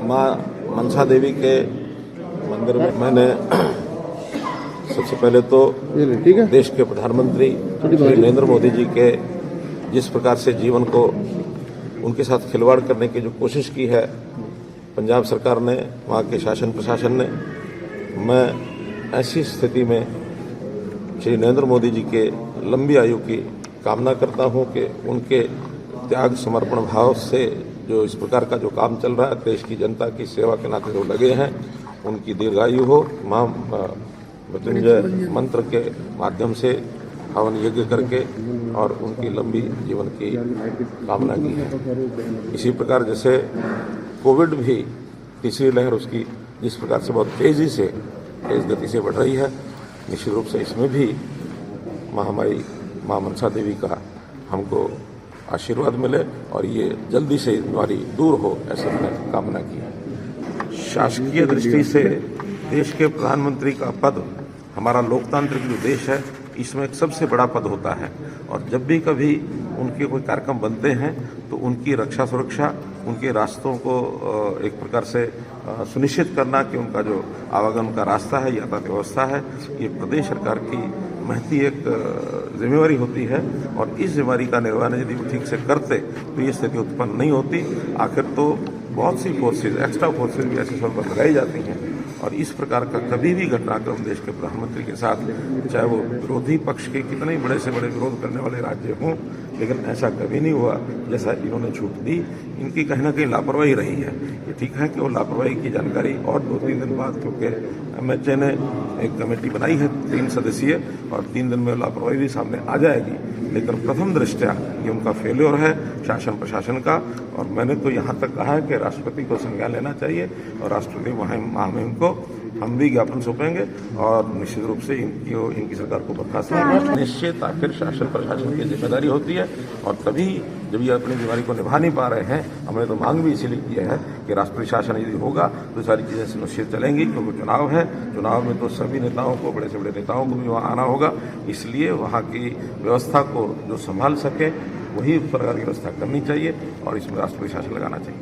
माँ मनसा देवी के मंदिर में मैंने सबसे पहले तो देश के प्रधानमंत्री श्री नरेंद्र मोदी जी के जिस प्रकार से जीवन को उनके साथ खिलवाड़ करने की जो कोशिश की है पंजाब सरकार ने, वहाँ के शासन प्रशासन ने, मैं ऐसी स्थिति में श्री नरेंद्र मोदी जी के लंबी आयु की कामना करता हूँ कि उनके त्याग समर्पण भाव से जो इस प्रकार का जो काम चल रहा है, देश की जनता की सेवा के नाते जो लगे हैं, उनकी दीर्घायु हो। मां मृत्युंजय मंत्र के माध्यम से हवन यज्ञ करके और उनकी लंबी जीवन की कामना की है। इसी प्रकार जैसे कोविड भी तीसरी लहर उसकी जिस प्रकार से बहुत तेज गति से बढ़ रही है, निश्चित रूप से इसमें भी महामाई मां मनसा देवी का हमको आशीर्वाद मिले और ये जल्दी से बीमारी दूर हो, ऐसे मैंने कामना की है। शासकीय दृष्टि से देश के प्रधानमंत्री का पद हमारा लोकतांत्रिक जो देश है इसमें एक सबसे बड़ा पद होता है और जब भी कभी उनके कोई कार्यक्रम बनते हैं तो उनकी रक्षा सुरक्षा, उनके रास्तों को एक प्रकार से सुनिश्चित करना कि उनका जो आवागमन का रास्ता है, यातायात व्यवस्था है, ये प्रदेश सरकार की महती एक जिम्मेवारी होती है और इस जिम्मेवारी का निर्वहन यदि वो ठीक से करते तो ये स्थिति उत्पन्न नहीं होती। आखिर तो बहुत सी फोर्सेज, एक्स्ट्रा फोर्सेज भी ऐसे समय पर लगाई जाती हैं और इस प्रकार का कभी भी घटनाक्रम देश के प्रधानमंत्री के साथ, चाहे वो विरोधी पक्ष के कितने बड़े से बड़े विरोध करने वाले राज्य हों, लेकिन ऐसा कभी नहीं हुआ जैसा इन्होंने छूट दी। इनकी कहीं ना कहीं लापरवाही रही है। ये ठीक है कि वो लापरवाही की जानकारी और 2-3 दिन बाद, क्योंकि MHA ने एक कमेटी बनाई है 3 सदस्यीय और 3 दिन में लापरवाही भी सामने आ जाएगी, लेकिन प्रथम दृष्टया ये उनका फेल्योर है शासन प्रशासन का। और मैंने तो यहाँ तक कहा है कि राष्ट्रपति को संज्ञान लेना चाहिए और राष्ट्रपति महामहिम को हम भी ज्ञापन सौंपेंगे और निश्चित रूप से इनकी सरकार को बर्खास्त करेंगे। निश्चित आखिर शासन प्रशासन की जिम्मेदारी होती है और तभी जब ये अपनी जिम्मेदारी को निभा नहीं पा रहे हैं, हमने तो मांग भी इसीलिए की है कि राष्ट्रीय शासन यदि होगा तो सारी चीज़ें सुनिश्चित चलेंगी, क्योंकि चुनाव है। चुनाव में तो सभी नेताओं को, बड़े से बड़े नेताओं को भी वहाँ आना होगा, इसलिए वहाँ की व्यवस्था को जो संभाल सके वही उस प्रकार की व्यवस्था करनी चाहिए और इसमें राष्ट्रीय शासन लगाना चाहिए।